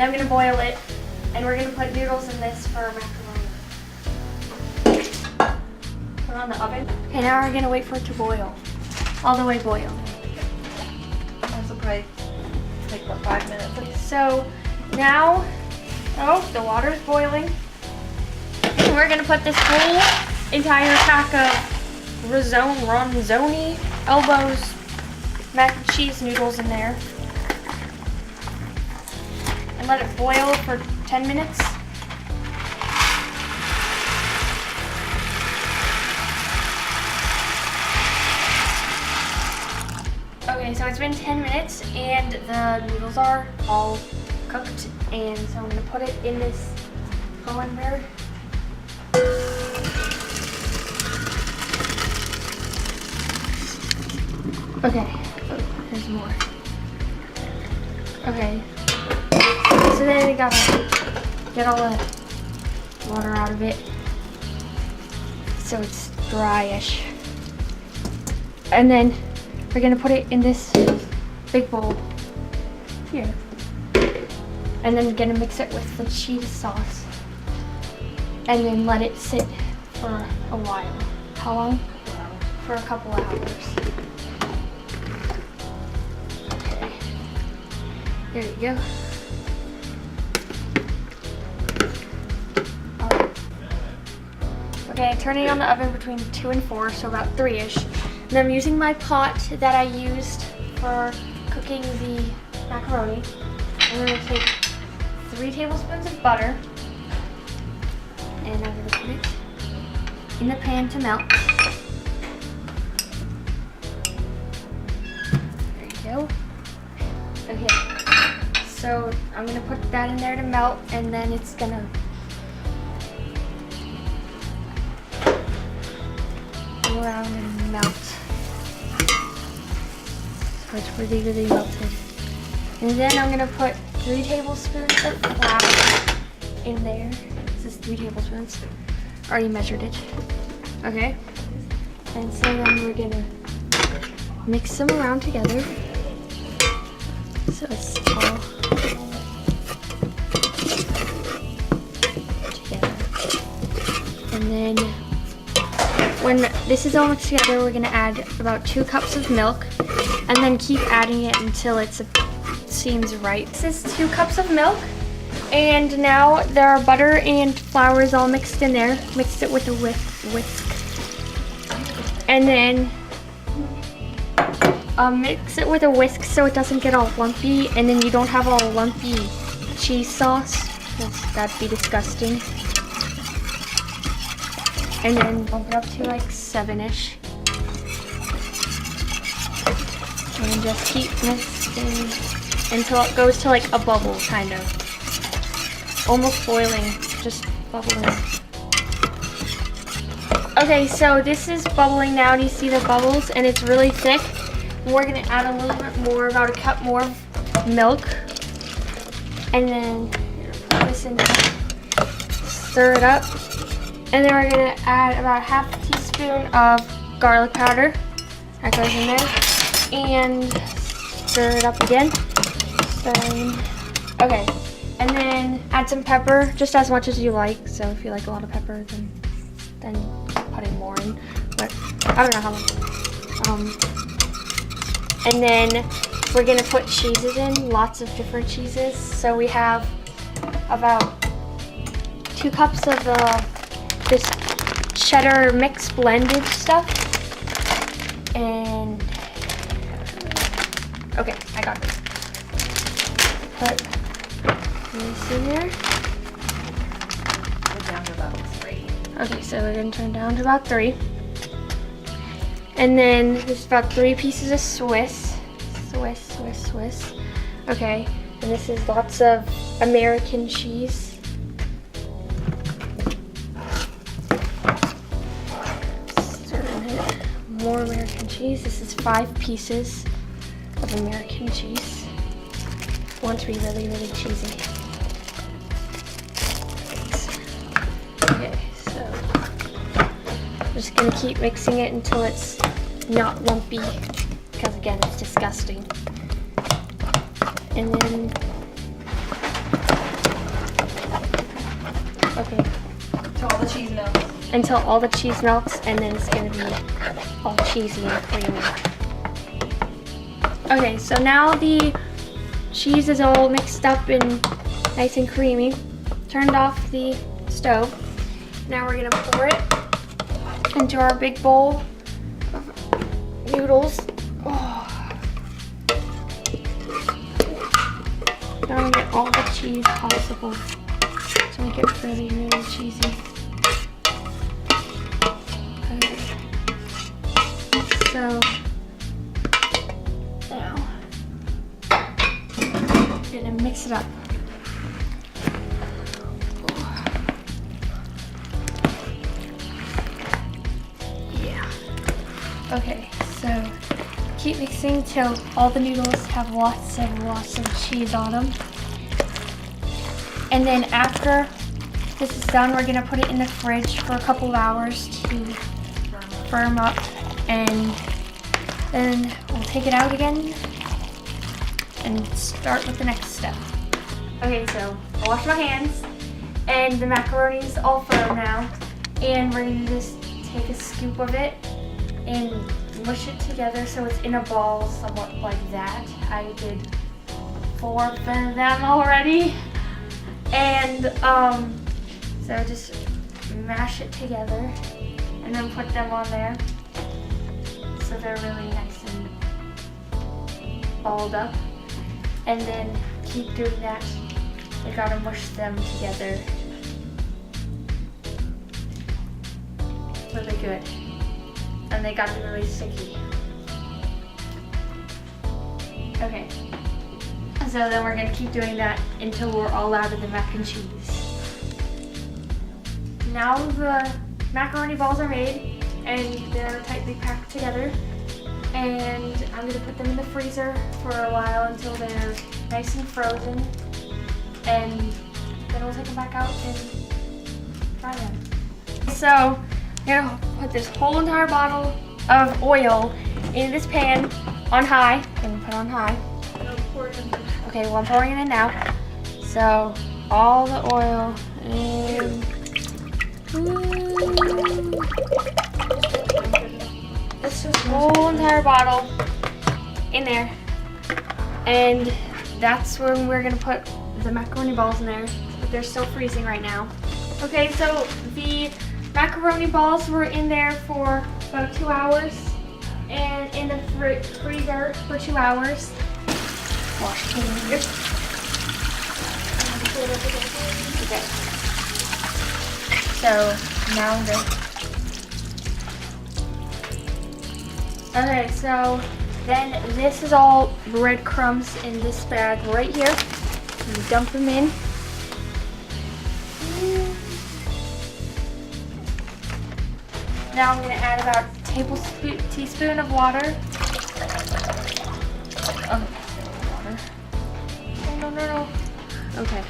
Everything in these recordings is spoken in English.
Then I'm gonna boil it, and we're gonna put noodles in this for macaroni. Put it on the oven. Okay, now we're gonna wait for it to boil. All the way boil. This will probably take about 5 minutes. So now, oh, the water's boiling. And we're gonna put this whole entire pack of ronzoni, elbows, mac and cheese noodles in there. And let it boil for 10 minutes. Okay, so it's been 10 minutes and the noodles are all cooked, and so I'm gonna put it in this colander. Okay, oh, there's more. Okay, so then we gotta get all the water out of it so it's dryish. And then we're gonna put it in this big bowl here. And then gonna mix it with the cheese sauce. And then let it sit for a while. How long? For a couple of hours. Okay. There you go. Alright. Okay, turning on the oven between 2 and 4, so about 3-ish. And I'm using my pot that I used for cooking the macaroni. I'm gonna take 3 tablespoons of butter, and I'm gonna put it in the pan to melt. There you go. Okay, so I'm gonna put that in there to melt, and then it's gonna go around and melt. So it's really, really melted. And then I'm gonna put 3 tablespoons of flour in there. This is 3 tablespoons. Already measured it. Okay. And so then we're gonna mix them around together. So it's all together. And then when this is all mixed together, we're gonna add about 2 cups of milk, and then keep adding it until it seems right. This is 2 cups of milk, and now there are butter and flour is all mixed in there. Mix it with a whisk. And then mix it with a whisk so it doesn't get all lumpy, and then you don't have all lumpy cheese sauce, because that'd be disgusting. And then bump it up to like 7-ish. And just keep mixing until it goes to like a bubble, kind of. Almost boiling, just bubbling. Okay, so this is bubbling now, and you see the bubbles, and it's really thick. We're gonna add a little bit more, about a cup more of milk. And then put this in there, stir it up. And then we're gonna add about ½ a teaspoon of garlic powder. That goes in there. And stir it up again. Stirring. Okay. And then add some pepper, just as much as you like. So if you like a lot of pepper, then put in more in. But I don't know how much. And then we're gonna put cheeses in, lots of different cheeses. So we have about 2 cups of this cheddar mix blended stuff. And okay, I got this. Put this in there. We're down to about 3. Okay, so we're gonna turn down to about 3. And then there's about 3 pieces of Swiss. Okay, and this is lots of American cheese. More American cheese. This is 5 pieces of American cheese. I want to be really, really cheesy. Okay, so I'm just gonna keep mixing it until it's not lumpy, because again, it's disgusting. And then Okay. Until all the cheese melts. Until all the cheese melts, and then it's gonna be all cheesy and creamy. Okay, so now the cheese is all mixed up and nice and creamy. Turned off the stove. Now we're gonna pour it into our big bowl of noodles. Oh. Now we get all the cheese possible to make it really, really cheesy. Okay. So now we're gonna mix it up. Okay, so keep mixing till all the noodles have lots of cheese on them. And then after this is done, we're gonna put it in the fridge for a couple of hours to firm up, and then we'll take it out again and start with the next step. Okay, so I washed my hands and the macaroni's all firm now, and we're gonna just take a scoop of it and mush it together so it's in a ball somewhat like that. I did 4 of them already. And so just mash it together and then put them on there so they're really nice and balled up. And then keep doing that. You gotta mush them together really good. And they gotta be really sticky. Okay. So then we're gonna keep doing that until we're all out of the mac and cheese. Now the macaroni balls are made and they're tightly packed together. And I'm gonna put them in the freezer for a while until they're nice and frozen. And then we'll take them back out and fry them. So I'm gonna put this whole entire bottle of oil in this pan on high. I'm gonna put it on high. Okay, well I'm pouring it in now. So all the oil in. This whole entire bottle in there. And that's when we're gonna put the macaroni balls in there. They're still freezing right now. Okay, so the macaroni balls were in there for about 2 hours and in the freezer for 2 hours. Wash it. Okay. So now I'm good. Okay, so then this is all breadcrumbs in this bag right here. You dump them in. Now I'm going to add about a teaspoon of water. Oh, water. No. Okay.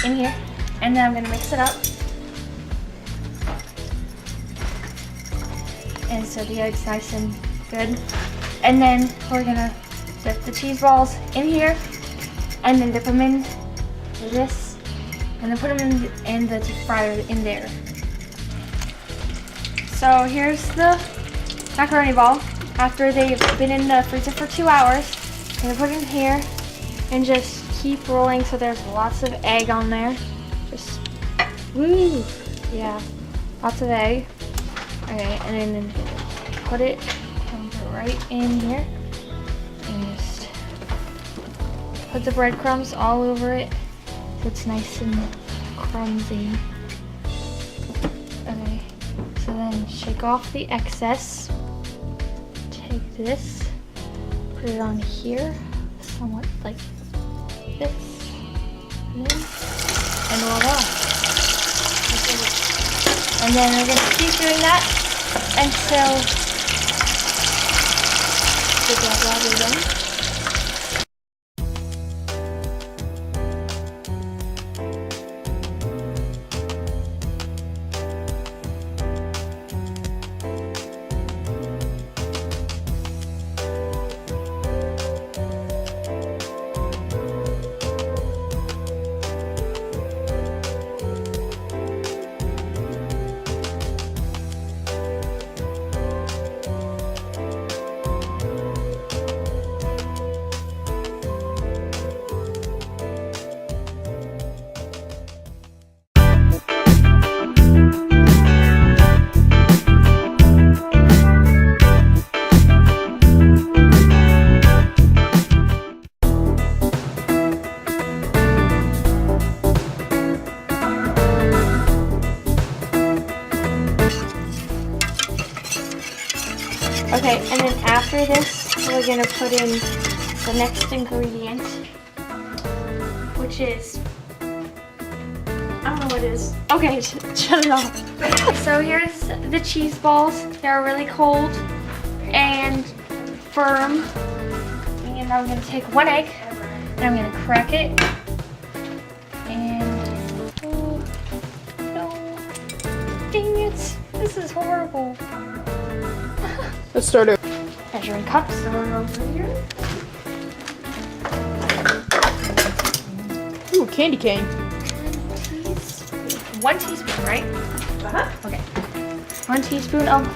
In here. And then I'm going to mix it up. And so the egg's nice and good. And then we're going to dip the cheese balls in here. And then dip them in this. And then put them in the fryer in there. So here's the macaroni ball. After they've been in the freezer for 2 hours, I'm gonna put it in here and just keep rolling so there's lots of egg on there. Just, woo, yeah, lots of egg. Okay, and then put it right in here and just put the breadcrumbs all over it so it's nice and crumbly. Okay. So then shake off the excess, take this, put it on here, somewhat like this, and voila. And then we're going to keep doing that until the blah is done. Okay, and then after this, we're gonna put in the next ingredient, which is, I don't know what it is. Okay, shut it off. So here's the cheese balls. They're really cold and firm. And I'm gonna take one egg and I'm gonna crack it. And, oh, no, dang it, this is horrible. Let's start it. Measuring cups are over here. Ooh, candy cane. 1 teaspoon, right? Uh-huh. Okay. 1 teaspoon of